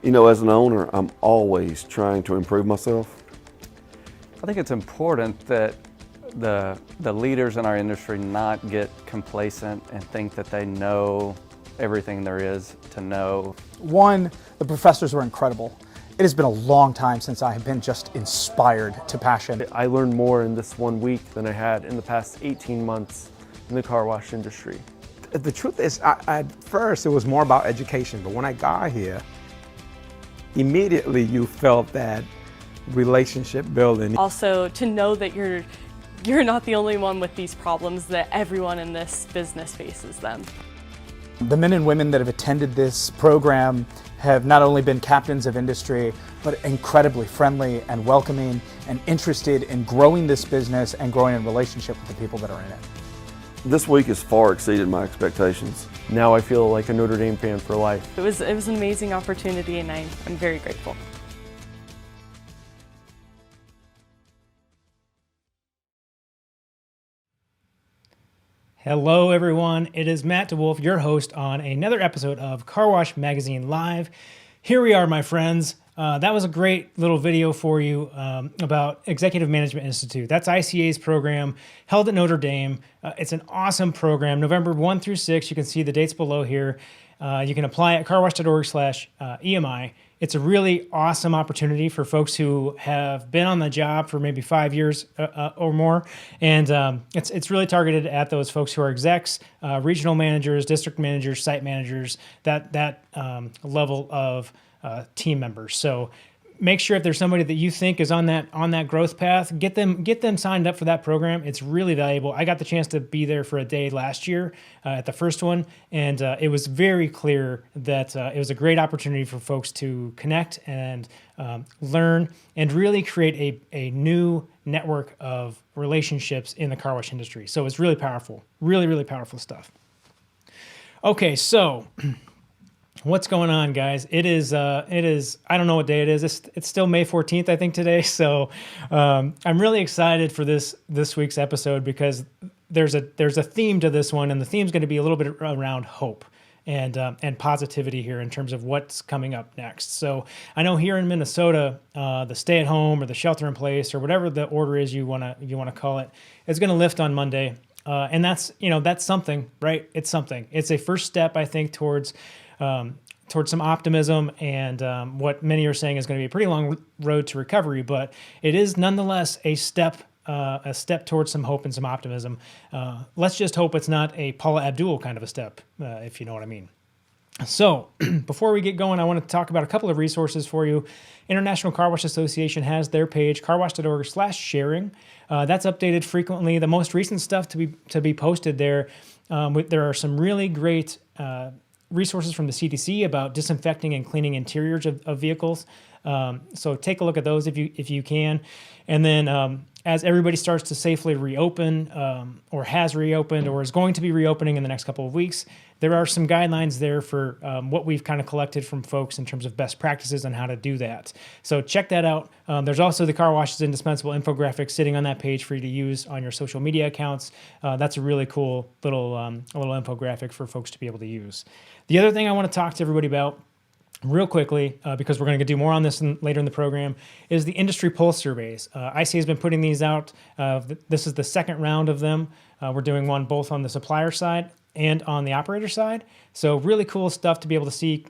You know, as an owner, I'm always trying to improve myself. I think it's important that the leaders in our industry not get complacent and think that they know everything there is to know. One, the professors were incredible. It has been a long time since I have been just inspired to passion. I learned more in this 1 week than I had in the past 18 months in the car wash industry. The truth is, at first it was more about education, but when I got here, immediately you felt that relationship building. Also, to know that you're not the only one with these problems, that everyone in this business faces them. The men and women that have attended this program have not only been captains of industry, but incredibly friendly and welcoming and interested in growing this business and growing in relationship with the people that are in it. This week has far exceeded my expectations. Now I feel like a Notre Dame fan for life. It was an amazing opportunity, and I'm very grateful. Hello everyone, it is Matt DeWolf, your host on another episode of Car Wash Magazine Live. Here we are, my friends. That was a great little video for you about Executive Management Institute. That's ICA's program held at Notre Dame. It's an awesome program, November 1 through 6. You can see the dates below here. You can apply at carwash.org/EMI. It's a really awesome opportunity for folks who have been on the job for maybe 5 years or more. And it's really targeted at those folks who are execs, regional managers, district managers, site managers, that level of team members. So make sure if there's somebody that you think is on that growth path, get them signed up for that program. It's really valuable. I got the chance to be there for a day last year at the first one, and it was very clear that it was a great opportunity for folks to connect and learn and really create a new network of relationships in the car wash industry. So it's really powerful, really, really powerful stuff. Okay, so what's going on, guys? It is, I don't know what day it is. It's still May 14th, I think, today. So I'm really excited for this week's episode because there's a theme to this one, and the theme's going to be a little bit around hope and positivity here in terms of what's coming up next. So I know here in Minnesota, the stay-at-home or the shelter-in-place or whatever the order is you want to call it, is going to lift on Monday, and that's something, right? It's something. It's a first step, I think, towards some optimism and what many are saying is going to be a pretty long road to recovery, but it is nonetheless a step towards some hope and some optimism. Let's just hope it's not a Paula Abdul kind of a step, if you know what I mean. So before we get going, I want to talk about a couple of resources for you. International Car Wash Association has their page, carwash.org/sharing. That's updated frequently. The most recent stuff to be posted there. There are some really great resources from the CDC about disinfecting and cleaning interiors of vehicles. So take a look at those if you can. And then as everybody starts to safely reopen or has reopened or is going to be reopening in the next couple of weeks, there are some guidelines there for what we've kind of collected from folks in terms of best practices on how to do that. So check that out. There's also the Car Wash is Indispensable infographic sitting on that page for you to use on your social media accounts. That's a really cool little infographic for folks to be able to use. The other thing I want to talk to everybody about real quickly, because we're going to do more on this later in the program, is the industry pulse surveys. ICA has been putting these out. This is the second round of them. We're doing one both on the supplier side and on the operator side. So really cool stuff to be able to see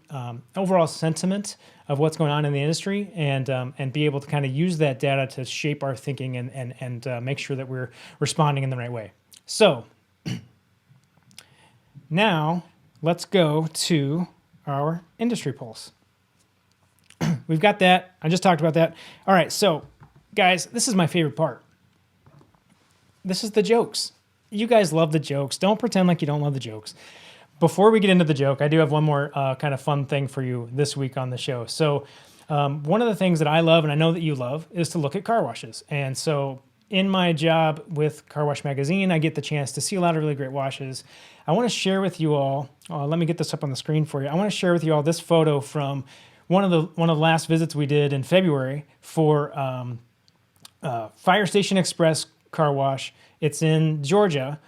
overall sentiment of what's going on in the industry and be able to kind of use that data to shape our thinking and make sure that we're responding in the right way. So now let's go to our industry pulse. We've got that. I just talked about that. All right, so guys, this is my favorite part. This is the jokes. You guys love the jokes. Don't pretend like you don't love the jokes. Before we get into the joke, I do have one more kind of fun thing for you this week on the show. So one of the things that I love, and I know that you love, is to look at car washes. And so in my job with Car Wash Magazine, I get the chance to see a lot of really great washes. I want to share with you all, let me get this up on the screen for you. I want to share with you all this photo from one of the last visits we did in February for Fire Station Express Car Wash. It's in Georgia.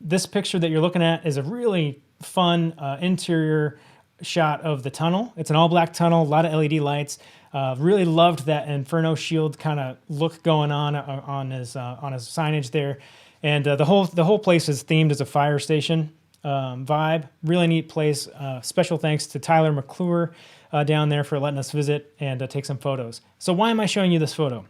This picture that you're looking at is a really fun interior shot of the tunnel. It's an all black tunnel, a lot of LED lights. Really loved that Inferno Shield kind of look going on his signage there, and the whole place is themed as a fire station vibe. Really neat place. Special thanks to Tyler McClure down there for letting us visit and take some photos. So why am I showing you this photo?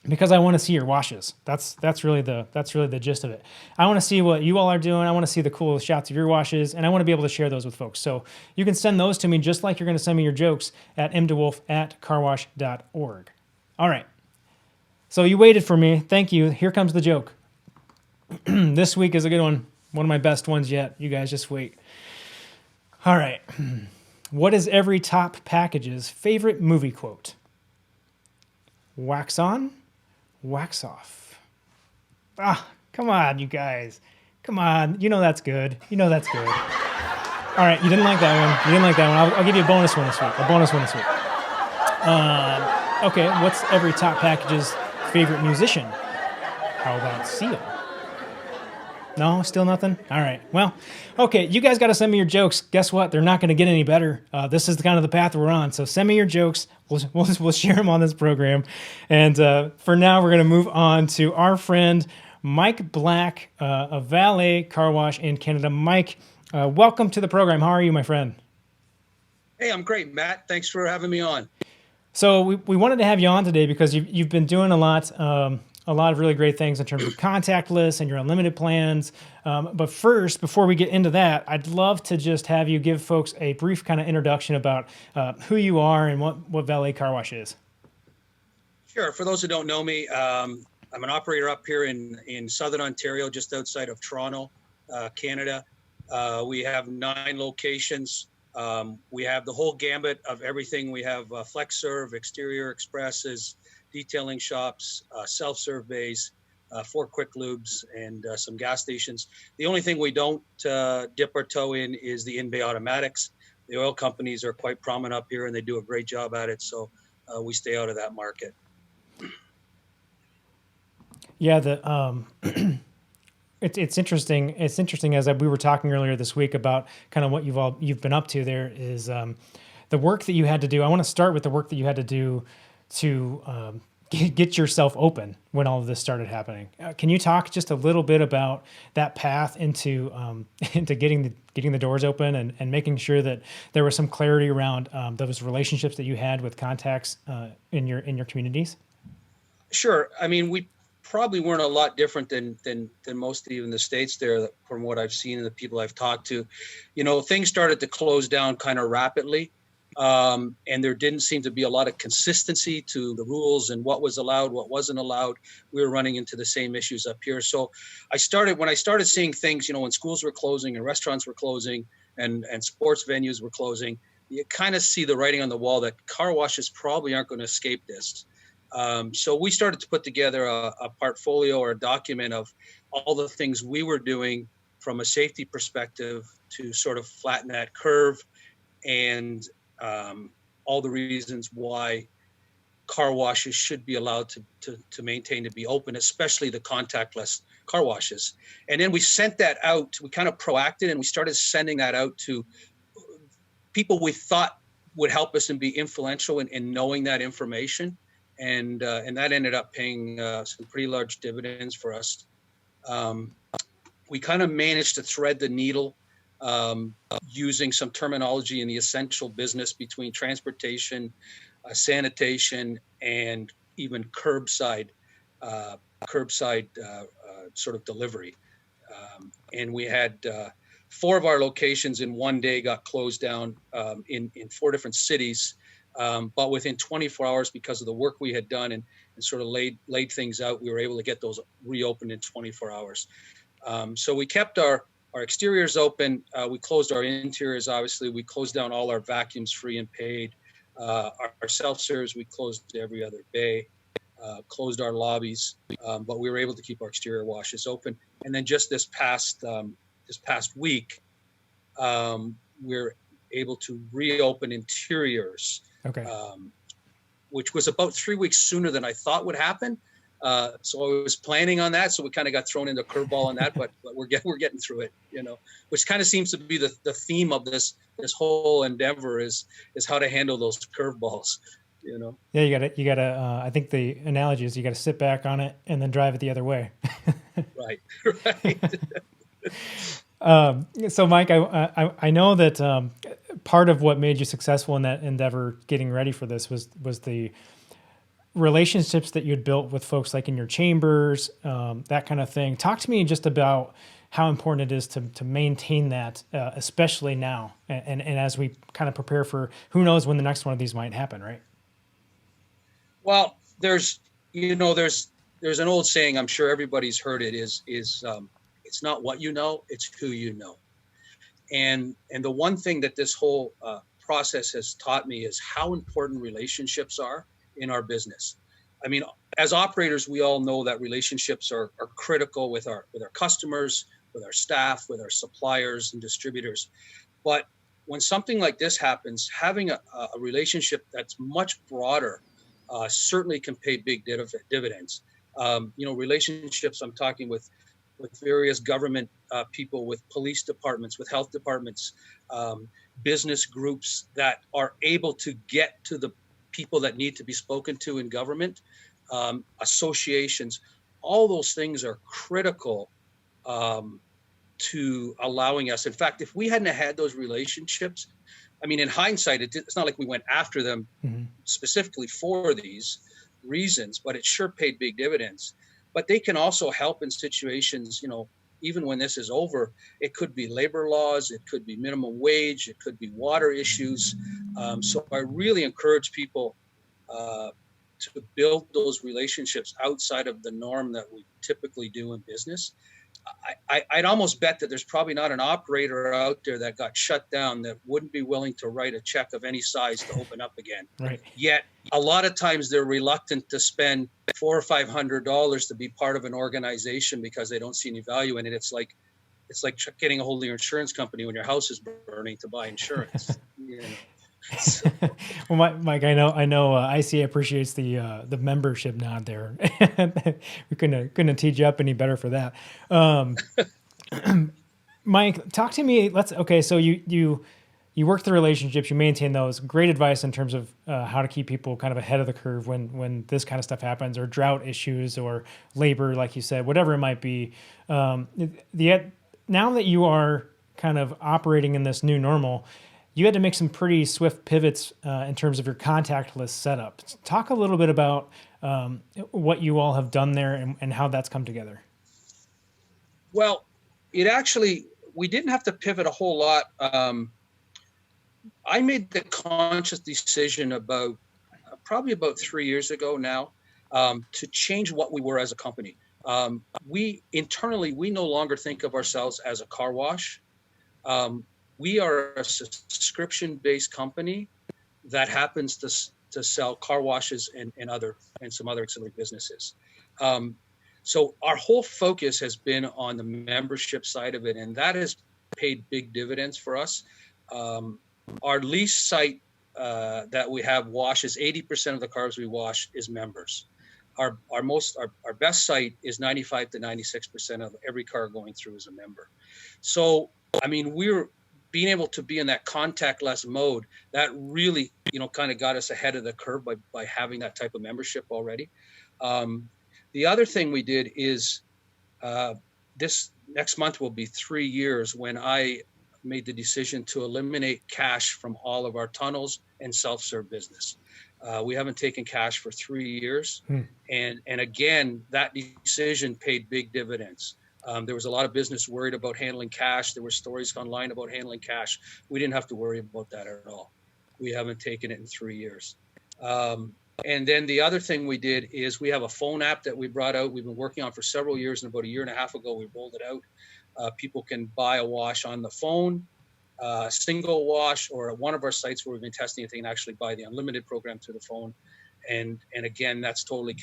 Because I want to see your washes. That's really the gist of it. I want to see what you all are doing. I want to see the cool shots of your washes, and I want to be able to share those with folks. So you can send those to me just like you're going to send me your jokes at mdewolf@carwash.org. All right. So you waited for me. Thank you. Here comes the joke. This week is a good one. One of my best ones yet. You guys just wait. All right. What is every top package's favorite movie quote? Wax on, wax off. Ah, come on, you guys. Come on. You know that's good. You know that's good. All right, you didn't like that one. You didn't like that one. I'll give you a bonus one this week. Okay, what's every top package's favorite musician? How about Seal? No, still nothing? All right. Well, okay, you guys got to send me your jokes. Guess what? They're not going to get any better. This is the path we're on. So send me your jokes. We'll share them on this program. And for now, we're going to move on to our friend Mike Black, a valet car wash in Canada. Mike, welcome to the program. How are you, my friend? Hey, I'm great, Matt. Thanks for having me on. So we wanted to have you on today because you've been doing a lot of really great things in terms of contactless and your unlimited plans. But first, before we get into that, I'd love to just have you give folks a brief kind of introduction about who you are and what Valet Car Wash is. Sure. For those who don't know me, I'm an operator up here in Southern Ontario, just outside of Toronto, Canada. We have 9 locations. We have the whole gambit of everything. We have FlexServe, exterior expresses, detailing shops, self-serve bays, 4 quick lubes, and some gas stations. The only thing we don't dip our toe in is the in-bay automatics. The oil companies are quite prominent up here, and they do a great job at it, so we stay out of that market. Yeah, it's interesting. It's interesting as we were talking earlier this week about kind of what you've been up to. There is the work that you had to do. I want to start with the work that you had to do to get yourself open when all of this started happening. Can you talk just a little bit about that path into getting the doors open and making sure that there was some clarity around those relationships that you had with contacts in your communities? Sure. I mean, we probably weren't a lot different than most of you in the States there, from what I've seen and the people I've talked to. You know, things started to close down kind of rapidly. And there didn't seem to be a lot of consistency to the rules and what was allowed, what wasn't allowed. We were running into the same issues up here. So when I started seeing things, you know, when schools were closing and restaurants were closing and sports venues were closing, you kind of see the writing on the wall that car washes probably aren't going to escape this. So we started to put together a portfolio or a document of all the things we were doing from a safety perspective to sort of flatten that curve, and all the reasons why car washes should be allowed to maintain, to be open, especially the contactless car washes. And then we sent that out. We kind of proacted and we started sending that out to people we thought would help us and be influential in knowing that information. And that ended up paying some pretty large dividends for us. We kind of managed to thread the needle using some terminology in the essential business between transportation, sanitation, and even curbside sort of delivery. And we had 4 of our locations in one day got closed down in 4 different cities. But within 24 hours, because of the work we had done and sort of laid things out, we were able to get those reopened in 24 hours. So we kept our exteriors open. We closed our interiors, obviously. We closed down all our vacuums free and paid. Our self-serves, we closed every other bay, closed our lobbies, but we were able to keep our exterior washes open. And then just this past week, we're able to reopen interiors, Okay. which was about 3 weeks sooner than I thought would happen. So I was planning on that. So we kind of got thrown into a curveball on that, but we're getting through it, which kind of seems to be the theme of this whole endeavor is how to handle those curveballs, Yeah, you gotta. I think the analogy is you gotta sit back on it and then drive it the other way. Right. So, Mike, I know that part of what made you successful in that endeavor, getting ready for this, was the relationships that you'd built with folks like in your chambers, that kind of thing. Talk to me just about how important it is to maintain that, especially now, and as we kind of prepare for who knows when the next one of these might happen, right? Well, there's an old saying, I'm sure everybody's heard it, is it's not what you know, it's who you know. And the one thing that this whole process has taught me is how important relationships are in our business. I mean, as operators, we all know that relationships are critical with our customers, with our staff, with our suppliers and distributors. But when something like this happens, having a relationship that's much broader certainly can pay big dividends. Relationships, I'm talking with various government people, with police departments, with health departments, business groups that are able to get to the people that need to be spoken to in government, associations. All those things are critical to allowing us. In fact, if we hadn't had those relationships, I mean, in hindsight, it's not like we went after them specifically for these reasons, but it sure paid big dividends. But they can also help in situations, even when this is over. It could be labor laws, it could be minimum wage, it could be water issues. So I really encourage people to build those relationships outside of the norm that we typically do in business. I'd almost bet that there's probably not an operator out there that got shut down that wouldn't be willing to write a check of any size to open up again. Right. Yet a lot of times they're reluctant to spend $400 or $500 to be part of an organization because they don't see any value in it. It's like getting a hold of your insurance company when your house is burning to buy insurance. Well, Mike, I know, ICA appreciates the membership nod there. We couldn't teach you up any better for that. Mike, talk to me. So you work the relationships, you maintain those. Great advice in terms of how to keep people kind of ahead of the curve when this kind of stuff happens, or drought issues, or labor, like you said, whatever it might be. Now that you are kind of operating in this new normal, you had to make some pretty swift pivots in terms of your contact list setup. Talk a little bit about what you all have done there and how that's come together. Well, we didn't have to pivot a whole lot. I made the conscious decision probably about 3 years ago now to change what we were as a company. We no longer think of ourselves as a car wash. We are a subscription-based company that happens to sell car washes and some other auxiliary businesses. So our whole focus has been on the membership side of it, and that has paid big dividends for us. Our lease site that we have washes 80% of the cars we wash is members. Our best site is 95 to 96% of every car going through is a member. So I mean, we're being able to be in that contactless mode, that really, kind of got us ahead of the curve by having that type of membership already. The other thing we did is this next month will be 3 years when I made the decision to eliminate cash from all of our tunnels and self-serve business. We haven't taken cash for 3 years. And again, that decision paid big dividends. There was a lot of business worried about handling cash. There were stories online about handling cash. We didn't have to worry about that at all. We haven't taken it in 3 years. And then the other thing we did is we have a phone app that we brought out. We've been working on for several years, and about a year and a half ago, we rolled it out. People can buy a wash on the phone, single wash, or at one of our sites where we've been testing it, they can actually buy the unlimited program through the phone. And again, that's totally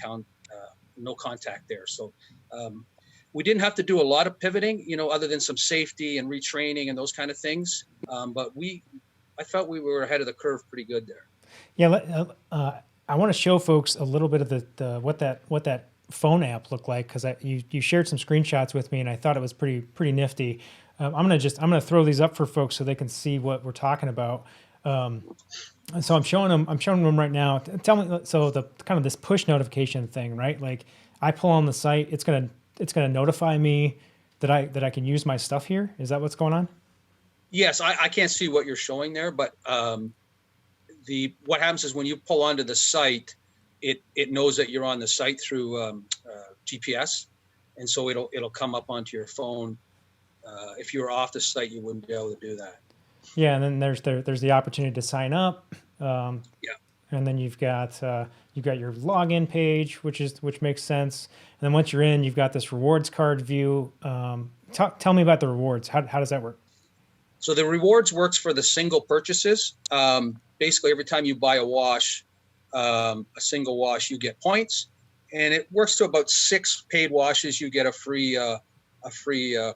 no contact there. So we didn't have to do a lot of pivoting, other than some safety and retraining and those kind of things. But I felt we were ahead of the curve pretty good there. Yeah, I want to show folks a little bit of what that phone app look like? Because you shared some screenshots with me, and I thought it was pretty nifty. I'm gonna throw these up for folks so they can see what we're talking about. And so I'm showing them right now. Tell me, so the kind of this push notification thing, right? Like I pull on the site, it's gonna notify me that I can use my stuff here. Is that what's going on? Yes, I can't see what you're showing there, but what happens is when you pull onto the site, it knows that you're on the site through GPS, and so it'll come up onto your phone. If you were off the site, you wouldn't be able to do that. Yeah, and then there's the opportunity to sign up. Yeah. And then you've got your login page, which makes sense. And then once you're in, you've got this rewards card view. Tell me about the rewards. How does that work? So the rewards works for the single purchases. Basically, every time you buy a wash, a single wash, you get points, and it works to about 6 paid washes. You get a free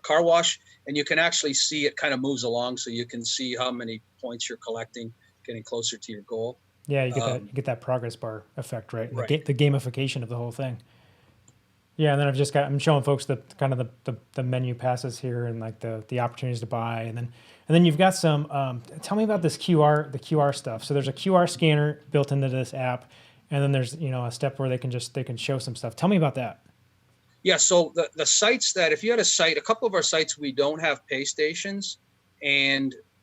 car wash, and you can actually see it kind of moves along, so you can see how many points you're collecting, getting closer to your goal. Yeah, you get that progress bar effect, right? Right. The gamification of the whole thing. Yeah, and then I'm showing folks the kind of the menu passes here and like the opportunities to buy, and then you've got some. Tell me about this the QR stuff. So there's a QR scanner built into this app, and then there's a step where they can show some stuff. Tell me about that. Yeah, so the sites that, if you had a couple of our sites, we don't have pay stations,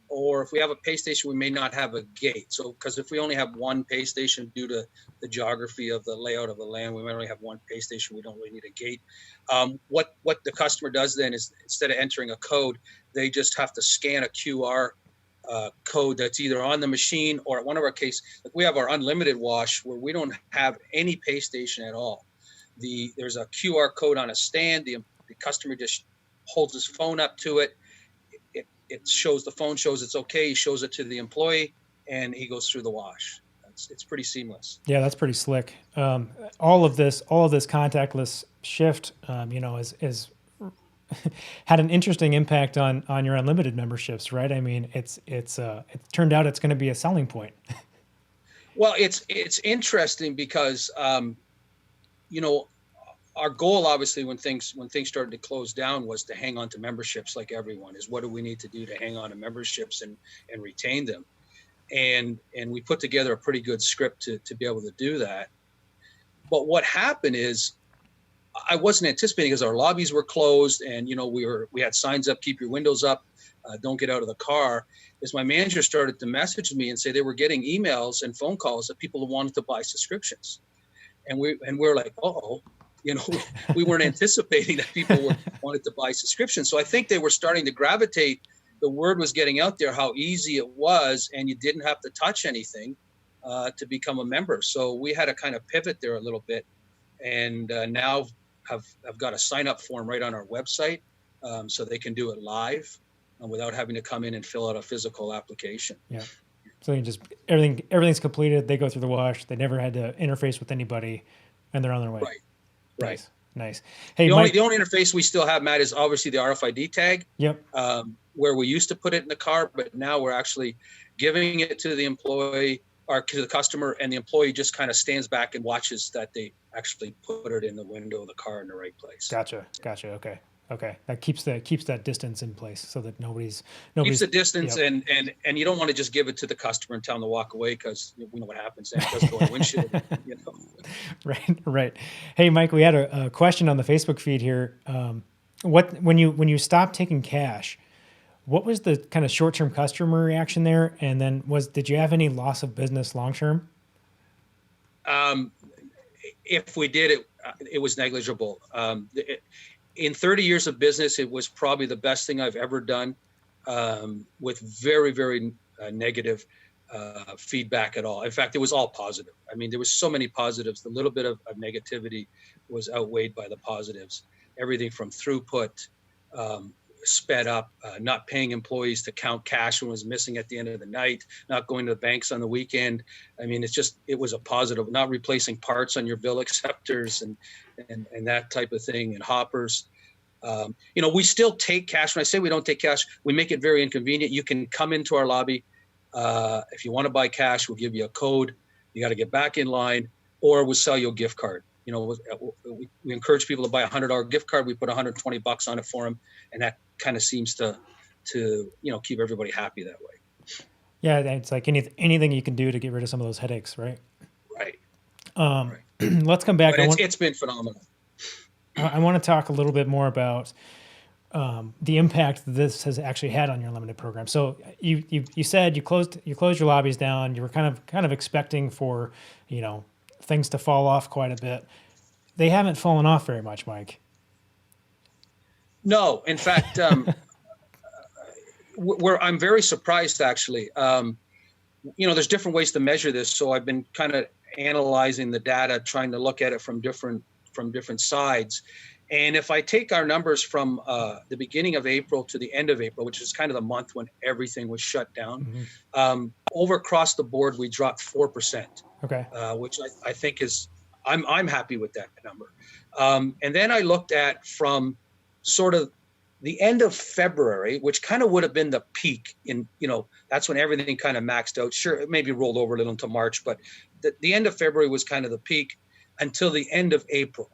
or if we have a pay station, we may not have a gate. So, because if we only have one pay station due to the geography of the layout of the land, we might only have one pay station. We don't really need a gate. What the customer does then is, instead of entering a code, they just have to scan a QR code that's either on the machine, or at one of our cases, like we have our unlimited wash where we don't have any pay station at all. There's a QR code on a stand. The customer just holds his phone up to it. The phone shows it's okay. He shows it to the employee, and he goes through the wash. It's pretty seamless. Yeah, that's pretty slick. All of this contactless shift, is had an interesting impact on your unlimited memberships, right? I mean, it turned out it's going to be a selling point. Well, it's interesting because our goal, obviously, when things started to close down, was to hang on to memberships like everyone. Is what do we need to do to hang on to memberships and retain them? And we put together a pretty good script to be able to do that. But what happened is, I wasn't anticipating, because our lobbies were closed, and we had signs up, keep your windows up, don't get out of the car. As my manager started to message me and say they were getting emails and phone calls that people wanted to buy subscriptions, and we're like, uh-oh. We weren't anticipating that people wanted to buy subscriptions. So I think they were starting to gravitate. The word was getting out there how easy it was, and you didn't have to touch anything to become a member. So we had to kind of pivot there a little bit, and now I've got a sign up form right on our website, so they can do it live without having to come in and fill out a physical application. Yeah. So you just everything's completed. They go through the wash. They never had to interface with anybody, and they're on their way. Right. Nice. Hey, the Mike, only interface we still have, Matt, is obviously the RFID tag. Yep. Where we used to put it in the car, but now we're actually giving it to the employee or to the customer, and the employee just kind of stands back and watches that they actually put it in the window of the car in the right place. Gotcha. Okay. That keeps that distance in place so that nobody's keeps the distance, yep. and you don't want to just give it to the customer and tell them to walk away, because we know what happens then. It does go on the windshield. Right. Hey, Mike, we had a question on the Facebook feed here. When you stopped taking cash, what was the kind of short-term customer reaction there? And then did you have any loss of business long-term? If we did, it was negligible. In 30 years of business, it was probably the best thing I've ever done, with very, very negative feedback at all. In fact, it was all positive. I mean, there was so many positives. The little bit of negativity was outweighed by the positives. Everything from throughput, sped up, not paying employees to count cash when it was missing at the end of the night, not going to the banks on the weekend. I mean, it was a positive, not replacing parts on your bill acceptors and that type of thing, and hoppers. We still take cash. When I say we don't take cash, we make it very inconvenient. You can come into our lobby. If you want to buy cash, we'll give you a code. You got to get back in line, or we'll sell you a gift card. We we encourage people to buy a $100 gift card. We put $120 on it for them, and that kind of seems to keep everybody happy that way. Yeah, it's like anything you can do to get rid of some of those headaches, right? Right. Let's come back. But it's been phenomenal. I want to talk a little bit more about the impact this has actually had on your limited program. So you said you closed your lobbies down. You were kind of expecting for things to fall off quite a bit. They haven't fallen off very much, Mike. No, in fact, I'm very surprised actually. There's different ways to measure this, so I've been kind of analyzing the data, trying to look at it from different sides. And if I take our numbers from the beginning of April to the end of April, which is kind of the month when everything was shut down, over across the board, we dropped 4%. Okay. Which I think is, I'm happy with that number. And then I looked at from sort of the end of February, which kind of would have been the peak that's when everything kind of maxed out. Sure, it maybe rolled over a little into March, but the end of February was kind of the peak until the end of April.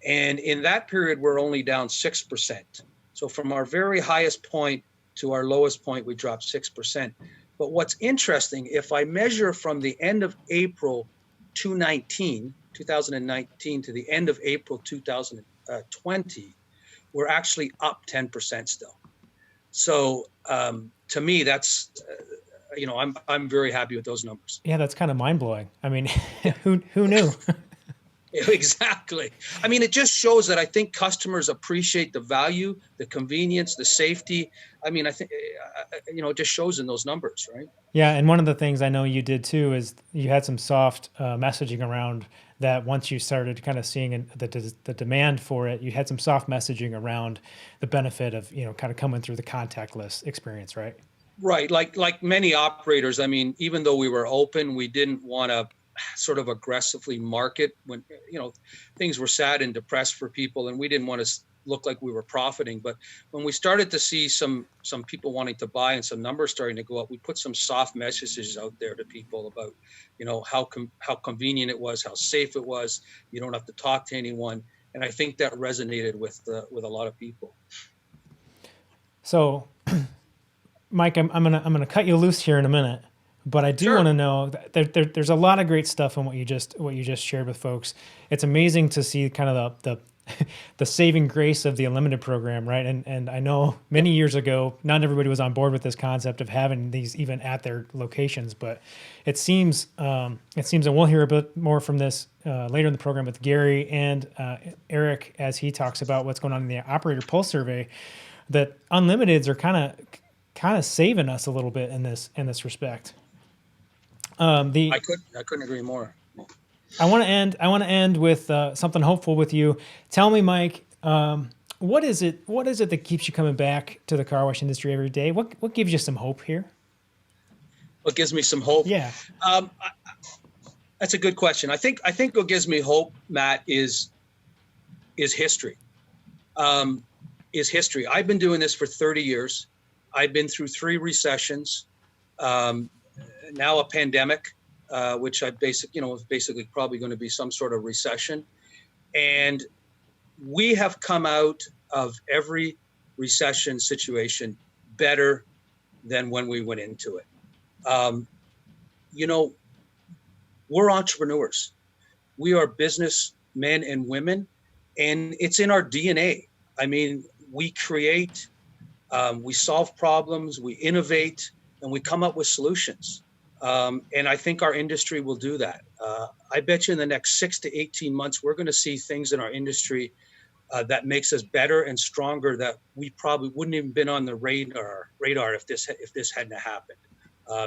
And in that period, we're only down 6%. So from our very highest point to our lowest point, we dropped 6%. But what's interesting, if I measure from the end of April 2019 to the end of April 2020, we're actually up 10% still. So to me, that's, I'm very happy with those numbers. Yeah, that's kind of mind blowing. I mean, who knew? Exactly. I mean, it just shows that I think customers appreciate the value, the convenience, the safety. I mean, I think, it just shows in those numbers, right? Yeah. And one of the things I know you did too is you had some soft messaging around that. Once you started kind of seeing the demand for it, you had some soft messaging around the benefit of, kind of coming through the contactless experience, right? Right. Like many operators, I mean, even though we were open, we didn't want to sort of aggressively market when, things were sad and depressed for people, and we didn't want to look like we were profiting. But when we started to see some people wanting to buy and some numbers starting to go up, we put some soft messages out there to people about, how convenient it was, how safe it was. You don't have to talk to anyone. And I think that resonated with a lot of people. So Mike, I'm gonna cut you loose here in a minute. But I do want to know that there's a lot of great stuff in what you just shared with folks. It's amazing to see kind of the saving grace of the Unlimited program, right? And I know many years ago, not everybody was on board with this concept of having these even at their locations. But it seems, and we'll hear a bit more from this later in the program with Gary and Eric as he talks about what's going on in the Operator Pulse Survey, that Unlimiteds are kind of saving us a little bit in this respect. I couldn't agree more. I want to end with something hopeful with you. Tell me, Mike, what is it that keeps you coming back to the car wash industry every day? What gives you some hope here? What gives me some hope? Yeah. That's a good question. I think what gives me hope, Matt, is history. Is history. I've been doing this for 30 years. I've been through 3 recessions. Now a pandemic, which is basically probably going to be some sort of recession. And we have come out of every recession situation better than when we went into it. We're entrepreneurs. We are businessmen and women, and it's in our DNA. I mean, we create, we solve problems, we innovate, and we come up with solutions. And I think our industry will do that. I bet you in the next 6 to 18 months, we're going to see things in our industry that makes us better and stronger that we probably wouldn't even been on the radar if this hadn't happened.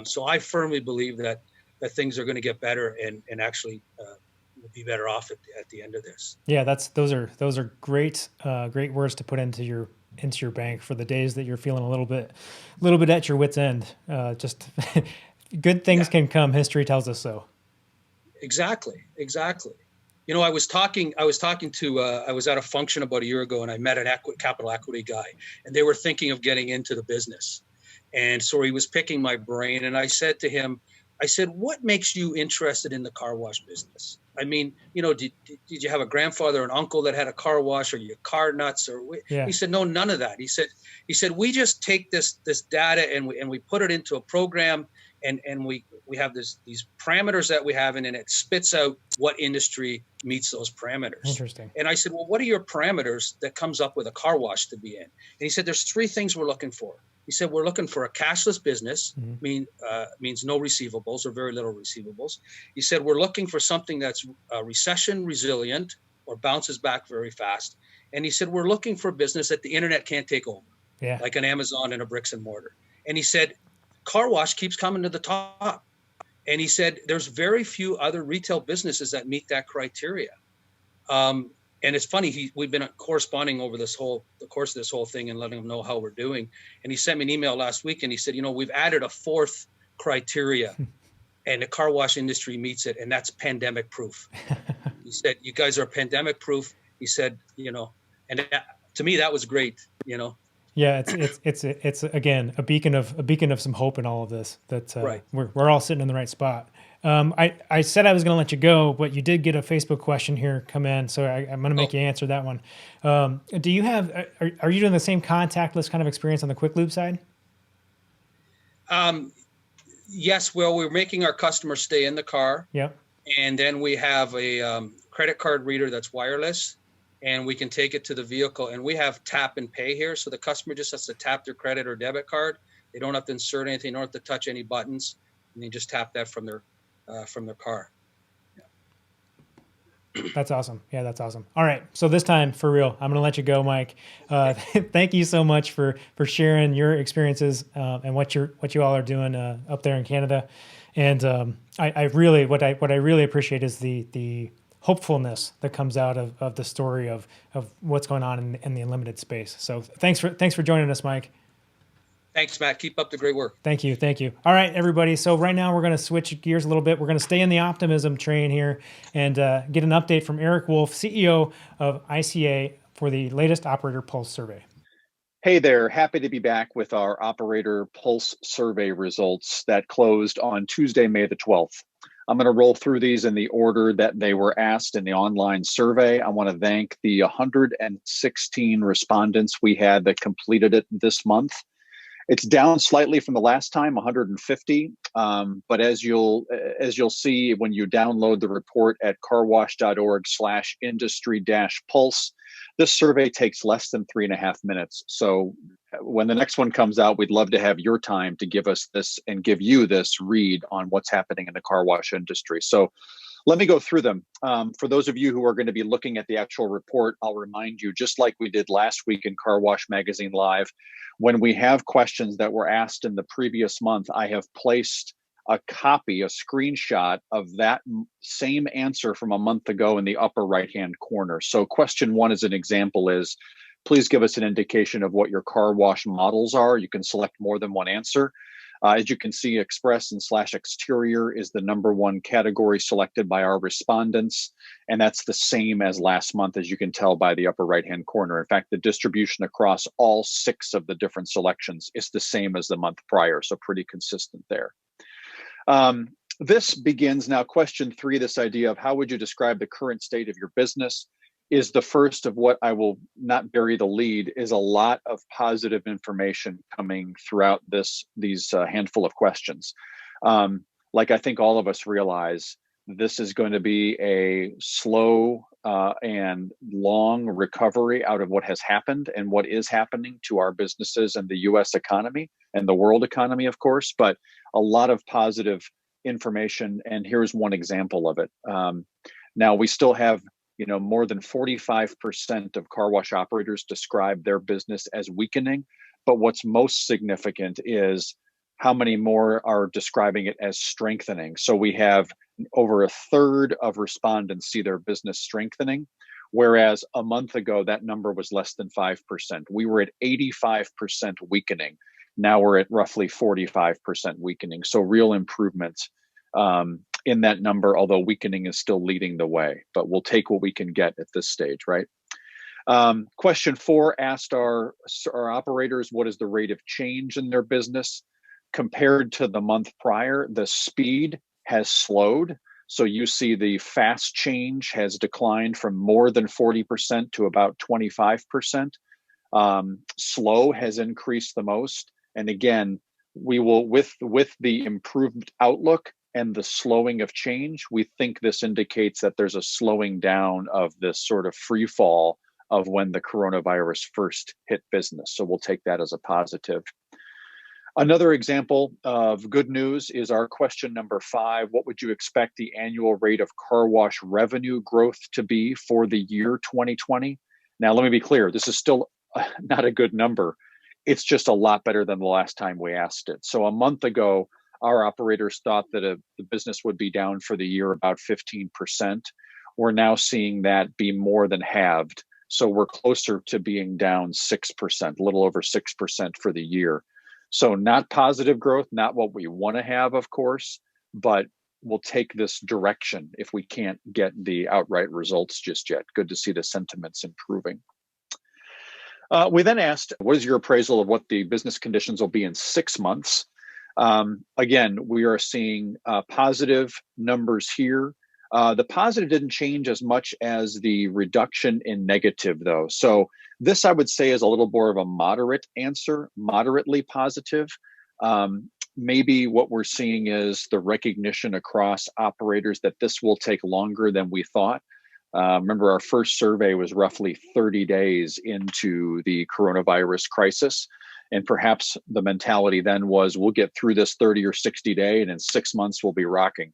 So I firmly believe that things are going to get better and actually we'll be better off at the end of this. Yeah, those are great words to put into your bank for the days that you're feeling a little bit at your wit's end. Just good things can come. History tells us so. Exactly. I was talking to I was at a function about a year ago, and I met an capital equity guy, and they were thinking of getting into the business. And so he was picking my brain, and I said to him, what makes you interested in the car wash business? I mean, did you have a grandfather, an uncle that had a car wash, or your car nuts, or Yeah. he said, no, none of that. He said, we just take this data and we put it into a program, and we have these parameters that we have, and then it spits out what industry meets those parameters. Interesting. And I said, well, what are your parameters that comes up with a car wash to be in? And he said, there's 3 things we're looking for. He said, we're looking for a cashless business, means no receivables or very little receivables. He said, we're looking for something that's recession resilient or bounces back very fast. And he said, we're looking for a business that the internet can't take over, like an Amazon and a bricks and mortar. And he said, car wash keeps coming to the top. And he said, there's very few other retail businesses that meet that criteria. And it's funny, we've been corresponding over the course of this whole thing and letting him know how we're doing. And he sent me an email last week and he said, we've added a 4th criteria and the car wash industry meets it. And that's pandemic proof. He said, you guys are pandemic proof. He said, and to me, that was great, Yeah, it's again a beacon of some hope in all of this. That Right. we're all sitting in the right spot. I said I was going to let you go, but you did get a Facebook question here come in, so I'm going to make you answer that one. Do you have? Are you doing the same contactless kind of experience on the Quick Lube side? Yes. Well, we're making our customers stay in the car. Yep. And then we have a credit card reader that's wireless, and we can take it to the vehicle. And we have tap and pay here, so the customer just has to tap their credit or debit card. They don't have to insert anything, they don't have to touch any buttons, and they just tap that from their car. That's awesome. Yeah, that's awesome. All right, so this time for real, I'm going to let you go, Mike. Thank you so much for sharing your experiences and what you all are doing up there in Canada. And I really what I really appreciate is the hopefulness that comes out of the story of what's going on in the unlimited space. So thanks for joining us, Mike. Thanks, Matt. Keep up the great work. Thank you. All right, everybody. So right now we're going to switch gears a little bit. We're going to stay in the optimism train here and get an update from Eric Wolf, CEO of ICA, for the latest Operator Pulse survey. Hey there. Happy to be back with our Operator Pulse survey results that closed on Tuesday, May the 12th. I'm going to roll through these in the order that they were asked in the online survey. I want to thank the 116 respondents we had that completed it this month. It's down slightly from the last time, 150. But as you'll see when you download the report at carwash.org/industry-pulse, this survey takes less than 3.5 minutes. So when the next one comes out, we'd love to have your time to give us this and give you this read on what's happening in the car wash industry. So let me go through them. For those of you who are going to be looking at the actual report, I'll remind you, just like we did last week in Car Wash Magazine Live, when we have questions that were asked in the previous month, I have placed a screenshot of that same answer from a month ago in the upper right-hand corner. So question 1 as an example is, please give us an indication of what your car wash models are. You can select more than one answer. As you can see, express and /exterior is the number 1 category selected by our respondents. And that's the same as last month, as you can tell by the upper right-hand corner. In fact, the distribution across all 6 of the different selections is the same as the month prior. So pretty consistent there. This begins now, question 3, this idea of how would you describe the current state of your business, is the first of what I will not bury the lead, is a lot of positive information coming throughout these handful of questions. Like I think all of us realize, this is going to be a slow and long recovery out of what has happened and what is happening to our businesses and the U.S. economy and the world economy, of course, but a lot of positive information. And here's one example of it. Now, we still have more than 45% of car wash operators describe their business as weakening. But what's most significant is how many more are describing it as strengthening. So we have over 1/3 of respondents see their business strengthening, whereas a month ago, that number was less than 5%. We were at 85% weakening. Now we're at roughly 45% weakening. So real improvements in that number, although weakening is still leading the way, but we'll take what we can get at this stage, right? Question 4 asked our operators, what is the rate of change in their business? Compared to the month prior, the speed has slowed. So you see the fast change has declined from more than 40% to about 25%. Slow has increased the most. And again, we will, with the improved outlook and the slowing of change, we think this indicates that there's a slowing down of this sort of free fall of when the coronavirus first hit business. So we'll take that as a positive. Another example of good news is our question number 5. What would you expect the annual rate of car wash revenue growth to be for the year 2020? Now, let me be clear. This is still not a good number. It's just a lot better than the last time we asked it. So a month ago, our operators thought that the business would be down for the year about 15%. We're now seeing that be more than halved. So we're closer to being down 6%, a little over 6% for the year. So not positive growth, not what we want to have, of course, but we'll take this direction if we can't get the outright results just yet. Good to see the sentiments improving. We then asked, what is your appraisal of what the business conditions will be in 6 months? Again, we are seeing positive numbers here. The positive didn't change as much as the reduction in negative, though. So this, I would say, is a little more of a moderate answer, moderately positive. Maybe what we're seeing is the recognition across operators that this will take longer than we thought. Remember, our first survey was roughly 30 days into the coronavirus crisis. And perhaps the mentality then was, we'll get through this 30 or 60 day, and in 6 months, we'll be rocking.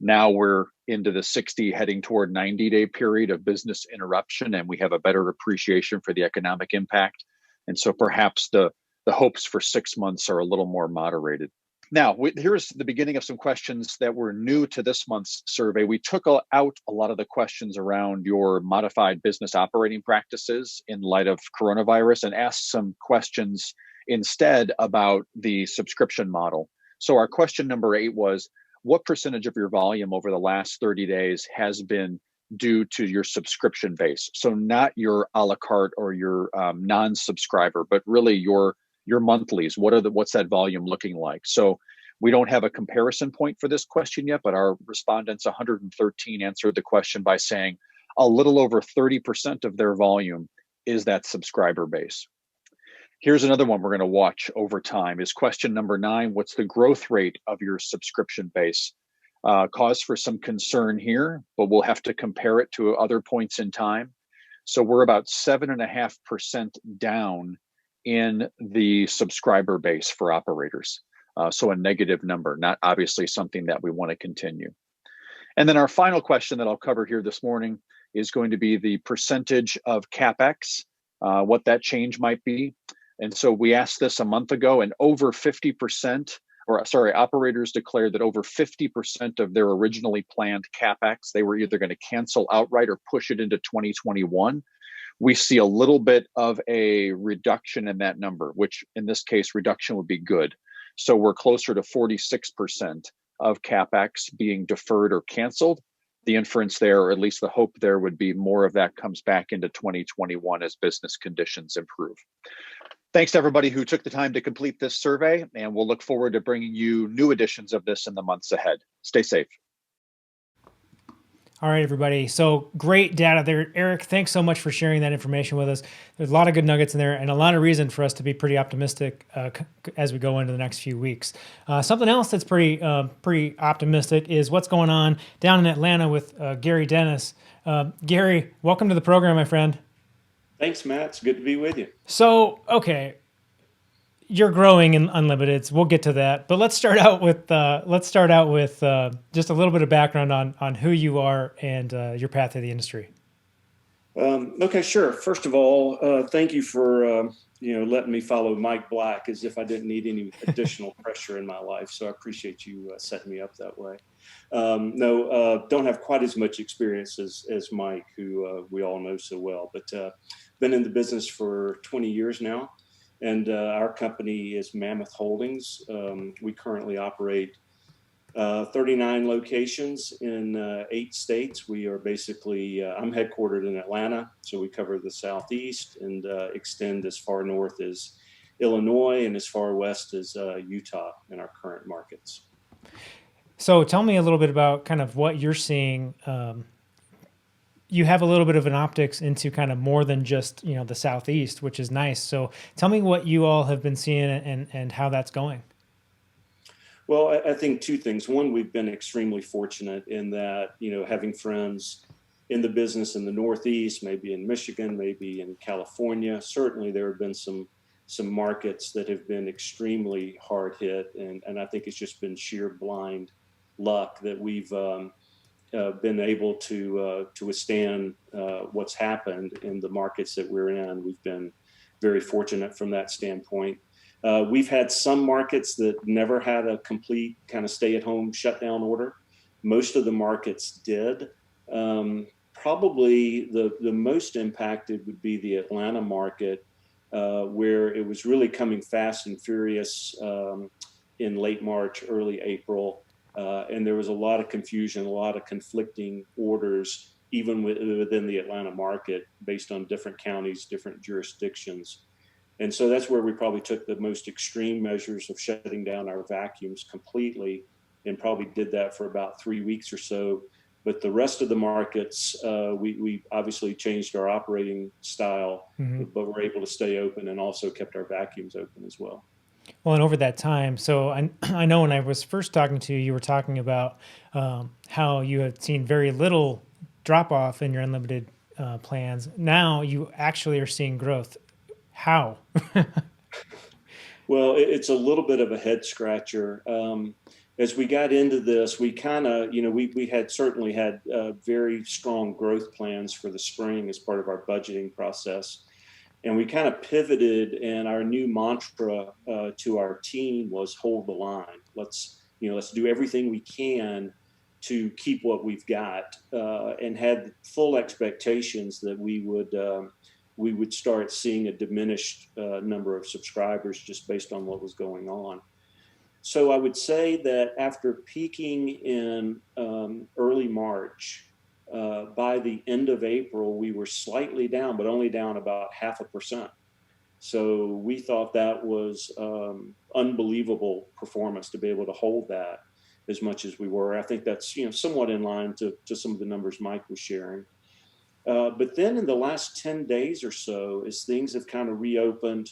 Now we're into the 60 heading toward 90-day period of business interruption, and we have a better appreciation for the economic impact. And so perhaps the hopes for 6 months are a little more moderated. Now, here's the beginning of some questions that were new to this month's survey. We took out a lot of the questions around your modified business operating practices in light of coronavirus and asked some questions instead about the subscription model. So our question number 8 was, what percentage of your volume over the last 30 days has been due to your subscription base? So not your a la carte or your non-subscriber, but really your monthlies. What's that volume looking like? So we don't have a comparison point for this question yet, but our respondents, 113, answered the question by saying a little over 30% of their volume is that subscriber base. Here's another one we're going to watch over time is question number 9. What's the growth rate of your subscription base? Cause for some concern here, but we'll have to compare it to other points in time. So we're about 7.5% down in the subscriber base for operators. So a negative number, not obviously something that we want to continue. And then our final question that I'll cover here this morning is going to be the percentage of CapEx, what that change might be. And so we asked this a month ago, and over 50%, operators declared that over 50% of their originally planned CapEx, they were either going to cancel outright or push it into 2021. We see a little bit of a reduction in that number, which in this case, reduction would be good. So we're closer to 46% of CapEx being deferred or canceled. The inference there, or at least the hope there, would be more of that comes back into 2021 as business conditions improve. Thanks to everybody who took the time to complete this survey, and we'll look forward to bringing you new editions of this in the months ahead. Stay safe. All right, everybody. So great data there. Eric, thanks so much for sharing that information with us. There's a lot of good nuggets in there and a lot of reason for us to be pretty optimistic as we go into the next few weeks. Something else that's pretty optimistic is what's going on down in Atlanta with Gary Dennis. Gary, welcome to the program, my friend. Thanks, Matt. It's good to be with you. So, okay, you're growing in Unlimited. We'll get to that, but let's start out with just a little bit of background on who you are and your path to the industry. Okay, sure. First of all, thank you for letting me follow Mike Black as if I didn't need any additional pressure in my life. So I appreciate you setting me up that way. Don't have quite as much experience as Mike, who we all know so well, but been in the business for 20 years now. And our company is Mammoth Holdings. We currently operate 39 locations in 8 states. We are basically, I'm headquartered in Atlanta, so we cover the Southeast and extend as far north as Illinois and as far west as Utah in our current markets. So tell me a little bit about kind of what you're seeing. You have a little bit of an optics into kind of more than just, the Southeast, which is nice. So tell me what you all have been seeing and how that's going. Well, I think two things. One, we've been extremely fortunate in that, having friends in the business in the Northeast, maybe in Michigan, maybe in California. Certainly there have been some markets that have been extremely hard hit. And I think it's just been sheer blind luck that we've been able to withstand what's happened in the markets that we're in. We've been very fortunate from that standpoint. We've had some markets that never had a complete kind of stay-at-home shutdown order. Most of the markets did. Probably the most impacted would be the Atlanta market, where it was really coming fast and furious in late March, early April. And there was a lot of confusion, a lot of conflicting orders, even within the Atlanta market, based on different counties, different jurisdictions. And so that's where we probably took the most extreme measures of shutting down our vacuums completely, and probably did that for about 3 weeks or so. But the rest of the markets, we obviously changed our operating style, but we're able to stay open and also kept our vacuums open as well. Well, and over that time, so I know when I was first talking to you, you were talking about how you had seen very little drop off in your unlimited plans. Now you actually are seeing growth. How? Well, it's a little bit of a head scratcher. As we got into this, we kind of, we had certainly had very strong growth plans for the spring as part of our budgeting process. And we kind of pivoted, and our new mantra to our team was hold the line. Let's do everything we can to keep what we've got, and had full expectations that we would start seeing a diminished number of subscribers just based on what was going on. So I would say that after peaking in early March, by the end of April, we were slightly down, but only down about 0.5%. So we thought that was unbelievable performance to be able to hold that as much as we were. I think that's somewhat in line to some of the numbers Mike was sharing. But then in the last 10 days or so, as things have kind of reopened,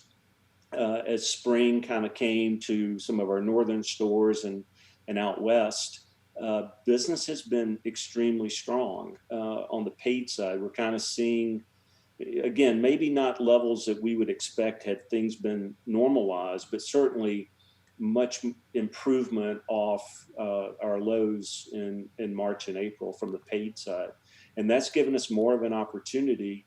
as spring kind of came to some of our northern stores and out west, business has been extremely strong on the paid side. We're kind of seeing, again, maybe not levels that we would expect had things been normalized, but certainly much improvement off our lows in March and April from the paid side. And that's given us more of an opportunity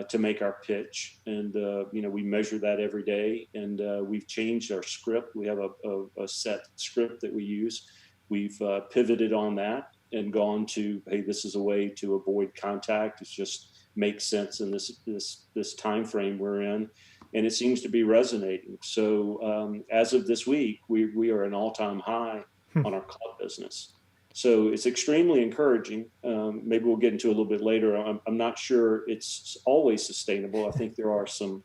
to make our pitch. And, we measure that every day, and we've changed our script. We have a set script that we use. We've pivoted on that and gone to, hey, this is a way to avoid contact. It just makes sense in this time frame we're in, and it seems to be resonating. So as of this week, we are an all-time high on our club business. So it's extremely encouraging. Maybe we'll get into a little bit later. I'm not sure it's always sustainable. I think there are some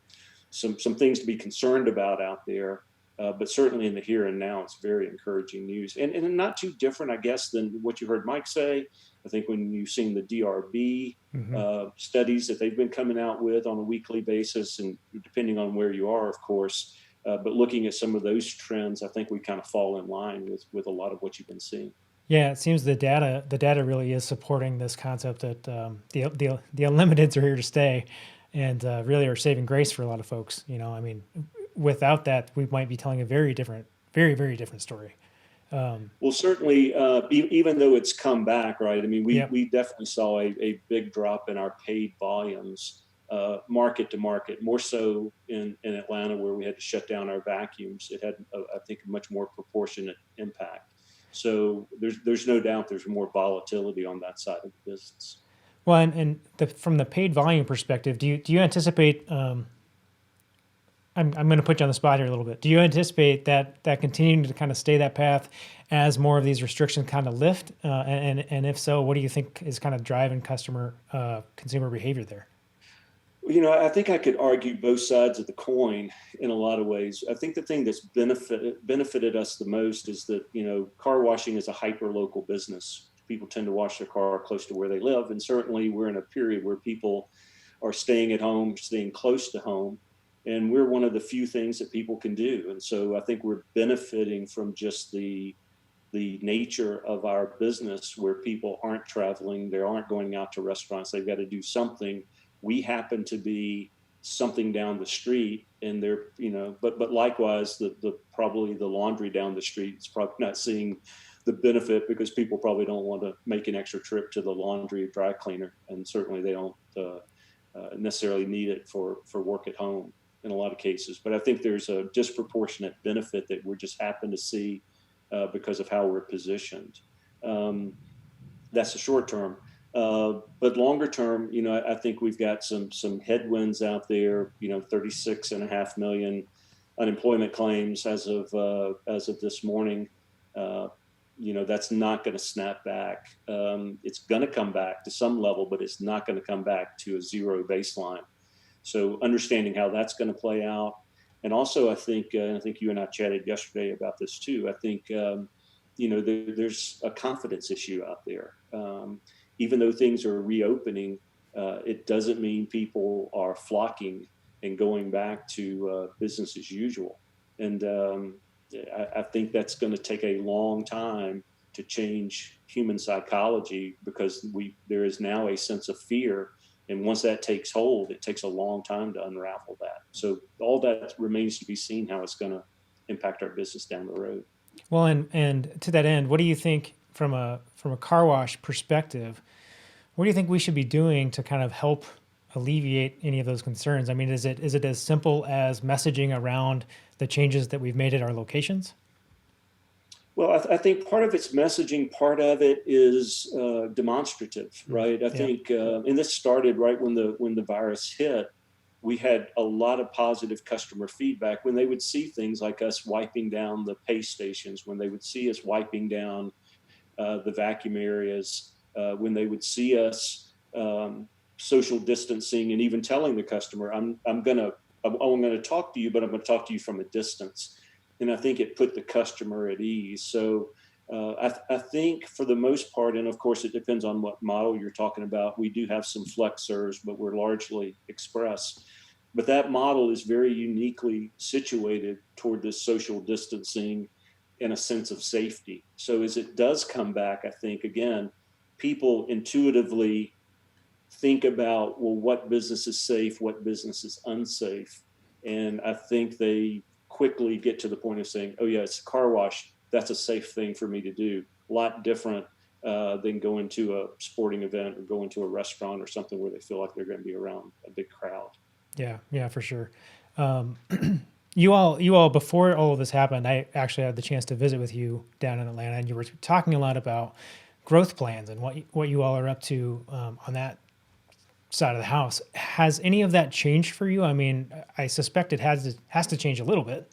things to be concerned about out there. But certainly in the here and now, it's very encouraging news, and not too different, I guess, than what you heard Mike say. I think when you've seen the DRB studies that they've been coming out with on a weekly basis, and depending on where you are, of course, but looking at some of those trends, I think we kind of fall in line with a lot of what you've been seeing. Yeah, it seems the data really is supporting this concept that the unlimiteds are here to stay, and really are saving grace for a lot of folks. Without that, we might be telling a very, very different story. Well, certainly, even though it's come back, right? I mean, we definitely saw a big drop in our paid volumes, market to market, more so in Atlanta, where we had to shut down our vacuums. It had, I think, a much more proportionate impact. So there's no doubt there's more volatility on that side of the business. Well, and from the paid volume perspective, do you anticipate? I'm going to put you on the spot here a little bit. Do you anticipate that continuing to kind of stay that path as more of these restrictions kind of lift? And if so, what do you think is kind of driving consumer behavior there? I think I could argue both sides of the coin in a lot of ways. I think the thing that's benefited us the most is that, car washing is a hyper local business. People tend to wash their car close to where they live. And certainly we're in a period where people are staying at home, staying close to home. And we're one of the few things that people can do. And so I think we're benefiting from just the nature of our business, where people aren't traveling, they aren't going out to restaurants, they've got to do something. We happen to be something down the street, and they're, but likewise, the probably the laundry down the street is probably not seeing the benefit, because people probably don't want to make an extra trip to the laundry or dry cleaner, and certainly they don't necessarily need it for work at home in a lot of cases. But I think there's a disproportionate benefit that we just happen to see because of how we're positioned. That's the short term. But longer term, I think we've got some headwinds out there. 36.5 million unemployment claims as of this morning. That's not going to snap back. It's going to come back to some level, but it's not going to come back to a zero baseline. So understanding how that's going to play out. And also, I think you and I chatted yesterday about this too. I think, there's a confidence issue out there. Even though things are reopening, it doesn't mean people are flocking and going back to business as usual. And I think that's going to take a long time to change human psychology, because there is now a sense of fear. And once that takes hold, it takes a long time to unravel that. So all that remains to be seen, how it's going to impact our business down the road. Well, and to that end, what do you think from a car wash perspective? What do you think we should be doing to kind of help alleviate any of those concerns? I mean, is it as simple as messaging around the changes that we've made at our locations? Well, I think part of it's messaging, part of it is demonstrative, right? I think, and this started right when the virus hit. We had a lot of positive customer feedback when they would see things like us wiping down the pay stations, when they would see us wiping down the vacuum areas, when they would see us social distancing, and even telling the customer, I'm going to talk to you, but I'm going to talk to you from a distance. And I think it put the customer at ease. So I think for the most part, and of course it depends on what model you're talking about, we do have some flex serves, but we're largely express. But that model is very uniquely situated toward this social distancing and a sense of safety. So as it does come back, I think, again, people intuitively think about, well, what business is safe, what business is unsafe. And I think they quickly get to the point of saying, oh yeah, it's a car wash. That's a safe thing for me to do. A lot different than going to a sporting event or going to a restaurant or something where they feel like they're going to be around a big crowd. Yeah, for sure. You all, before all of this happened, I actually had the chance to visit with you down in Atlanta, and you were talking a lot about growth plans and what you all are up to on that side of the house. Has any of that changed for you? I mean, I suspect it has to change a little bit.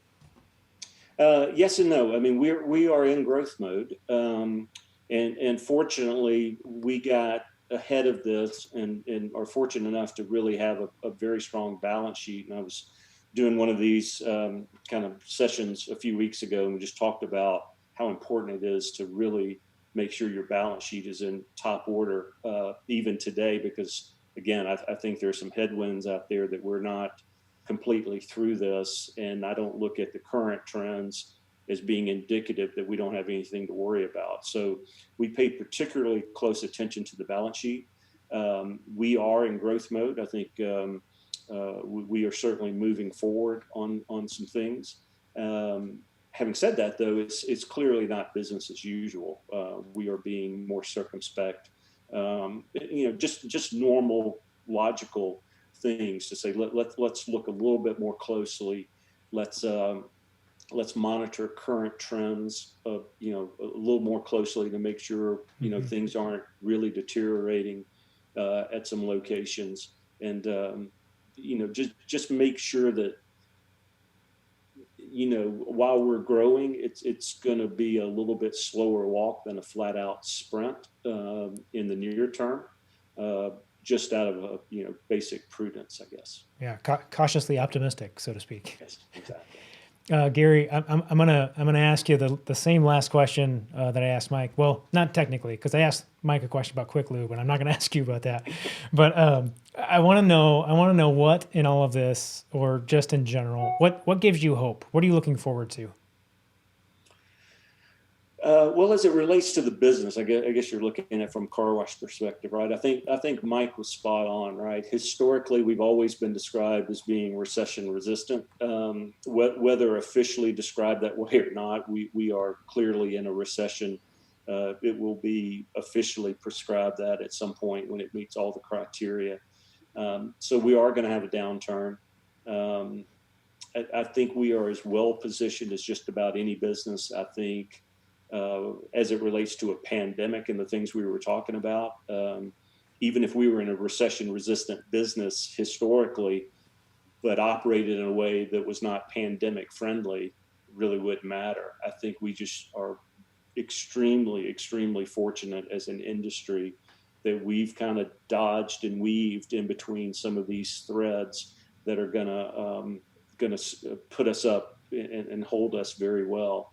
Yes and no. I mean, we are in growth mode, and fortunately, we got ahead of this and are fortunate enough to really have a very strong balance sheet. And I was doing one of these kind of sessions a few weeks ago, and we just talked about how important it is to really make sure your balance sheet is in top order, even today, because again, I think there's some headwinds out there that we're not completely through this, and I don't look at the current trends as being indicative that we don't have anything to worry about. So we pay particularly close attention to the balance sheet. We are in growth mode. I think we are certainly moving forward on some things. Having said that, though, it's clearly not business as usual. We are being more circumspect. Just normal, logical things to say. Let's look a little bit more closely. Let's monitor current trends, a little more closely to make sure things aren't really deteriorating at some locations, and just make sure that while we're growing, it's going to be a little bit slower walk than a flat out sprint in the near term. just out of basic prudence, I guess. Yeah, cautiously optimistic, so to speak. Yes, exactly. Gary, I'm gonna ask you the same last question that I asked Mike. Well, not technically, because I asked Mike a question about Quick Lube, and I'm not gonna ask you about that. But I want to know what in all of this, or just in general, what gives you hope? What are you looking forward to? Well, as it relates to the business, I guess you're looking at it from car wash perspective, right? I think Mike was spot on, right? Historically, we've always been described as being recession resistant. Whether officially described that way or not, we are clearly in a recession. It will be officially prescribed that at some point when it meets all the criteria. So we are going to have a downturn. I think we are as well positioned as just about any business. I think. As it relates to a pandemic and the things we were talking about, even if we were in a recession-resistant business historically, but operated in a way that was not pandemic-friendly, really wouldn't matter. I think we just are extremely, extremely fortunate as an industry that we've kind of dodged and weaved in between some of these threads that are gonna put us up and hold us very well.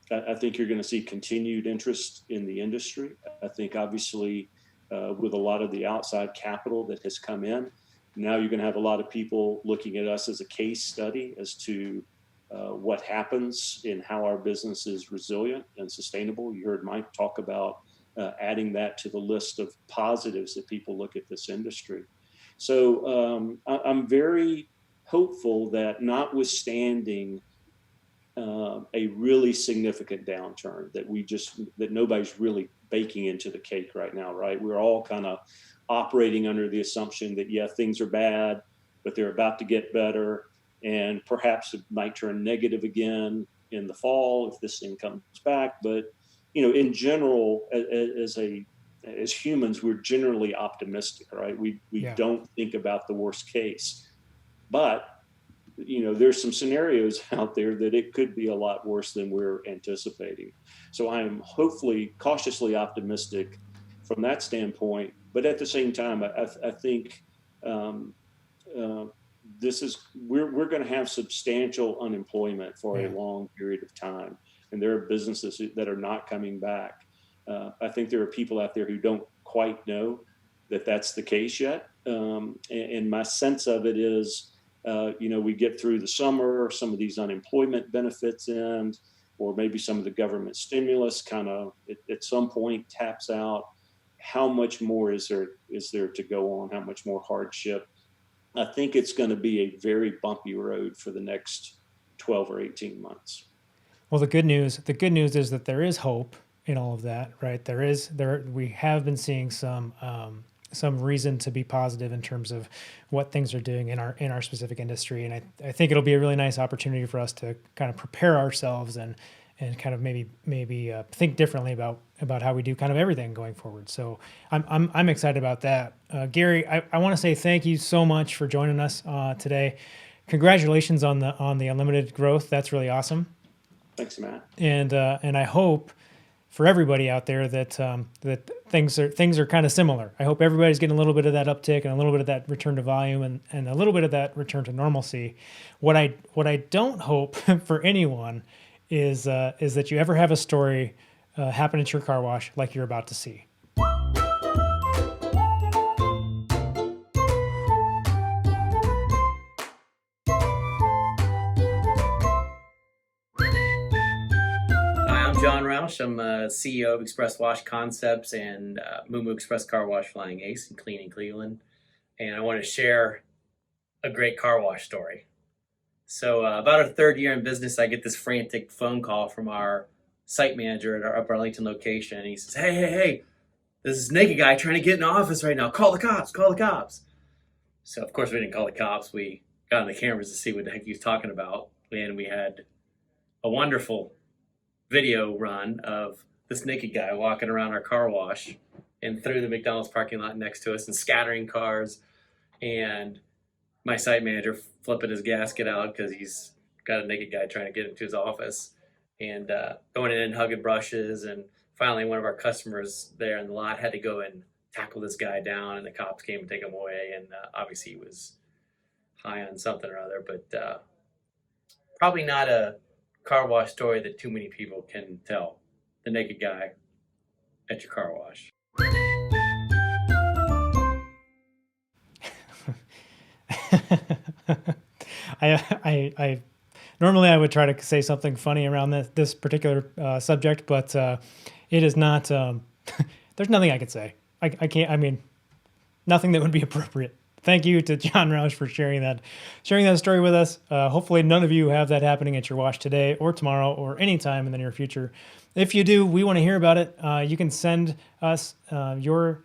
I think you're going to see continued interest in the industry. I think obviously with a lot of the outside capital that has come in, now you're going to have a lot of people looking at us as a case study as to what happens and how our business is resilient and sustainable. You heard Mike talk about adding that to the list of positives that people look at this industry. So I'm very hopeful that notwithstanding a really significant downturn that nobody's really baking into the cake right now, right? We're all kind of operating under the assumption that, yeah, things are bad, but they're about to get better. And perhaps it might turn negative again in the fall if this thing comes back. But, in general, as humans, we're generally optimistic, right? We don't think about the worst case, but there's some scenarios out there that it could be a lot worse than we're anticipating. So I am hopefully cautiously optimistic from that standpoint. But at the same time, I think we're going to have substantial unemployment for a long period of time. And there are businesses that are not coming back. I think there are people out there who don't quite know that that's the case yet. And my sense of it is, we get through the summer, some of these unemployment benefits end, or maybe some of the government stimulus kind of at some point taps out. How much more is there to go on? How much more hardship? I think it's going to be a very bumpy road for the next 12 or 18 months. Well, the good news is that there is hope in all of that, right? We have been seeing some reason to be positive in terms of what things are doing in our specific industry. And I think it'll be a really nice opportunity for us to kind of prepare ourselves and kind of maybe think differently about how we do kind of everything going forward. So I'm excited about that. Gary, I want to say thank you so much for joining us today. Congratulations on the unlimited growth. That's really awesome. Thanks, Matt. And I hope for everybody out there that things are kind of similar. I hope everybody's getting a little bit of that uptick and a little bit of that return to volume and a little bit of that return to normalcy. What I don't hope for anyone is that you ever have a story happen at your car wash like you're about to see. John Roush. I'm CEO of Express Wash Concepts and Moo Express Car Wash Flying Ace in Cleaning Cleveland. And I want to share a great car wash story. So about our third year in business, I get this frantic phone call from our site manager at our Upper Arlington location. And he says, hey, this is naked guy trying to get in the office right now. Call the cops. So of course we didn't call the cops. We got on the cameras to see what the heck he was talking about. And we had a wonderful video run of this naked guy walking around our car wash and through the McDonald's parking lot next to us and scattering cars, and my site manager flipping his gasket out because he's got a naked guy trying to get into his office, and going in and hugging brushes. And finally one of our customers there in the lot had to go and tackle this guy down, and the cops came and take him away. And obviously he was high on something or other, but probably not a car wash story that too many people can tell. The naked guy at your car wash. I normally I would try to say something funny around this particular subject, but it is not. There's nothing I could say. I can't. I mean, nothing that would be appropriate. Thank you to John Roush for sharing that story with us. Hopefully, none of you have that happening at your wash today or tomorrow or any time in the near future. If you do, we want to hear about it. You can send us your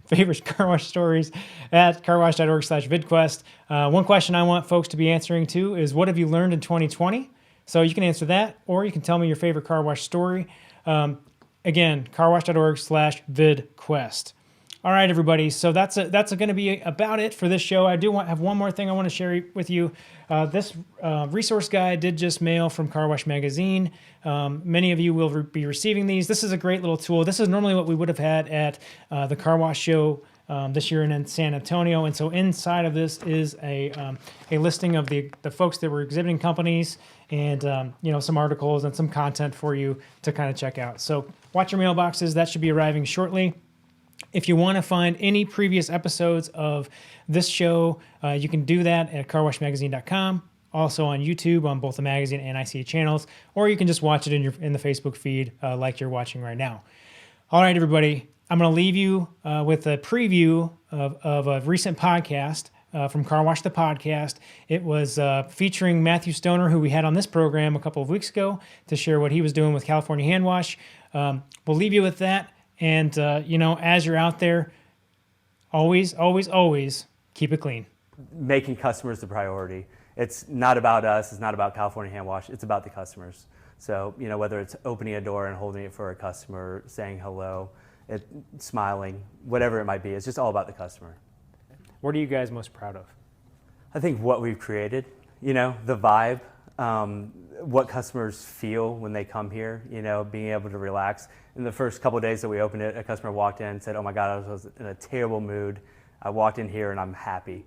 favorite car wash stories at carwash.org/vidquest. One question I want folks to be answering too is, what have you learned in 2020? So you can answer that, or you can tell me your favorite car wash story. Again, carwash.org/vidquest. All right, everybody. So that's going to be about it for this show. I do have one more thing I want to share with you. This resource guide did just mail from Car Wash Magazine. Many of you will be receiving these. This is a great little tool. This is normally what we would have had at the Car Wash Show this year in San Antonio. And so inside of this is a listing of the folks that were exhibiting companies and some articles and some content for you to kind of check out. So watch your mailboxes. That should be arriving shortly. If you want to find any previous episodes of this show, you can do that at carwashmagazine.com, also on YouTube on both the magazine and ICA channels, or you can just watch it in the Facebook feed like you're watching right now. All right, everybody, I'm going to leave you with a preview of a recent podcast from Car Wash the Podcast. It was featuring Matthew Stoner, who we had on this program a couple of weeks ago, to share what he was doing with California Hand Wash. We'll leave you with that. And, as you're out there, always, always, always keep it clean. Making customers the priority. It's not about us. It's not about California Hand Wash. It's about the customers. So, whether it's opening a door and holding it for a customer, saying hello, smiling, whatever it might be, it's just all about the customer. What are you guys most proud of? I think what we've created, the vibe, what customers feel when they come here, being able to relax. In the first couple of days that we opened it, a customer walked in and said, "Oh my God, I was in a terrible mood. I walked in here and I'm happy."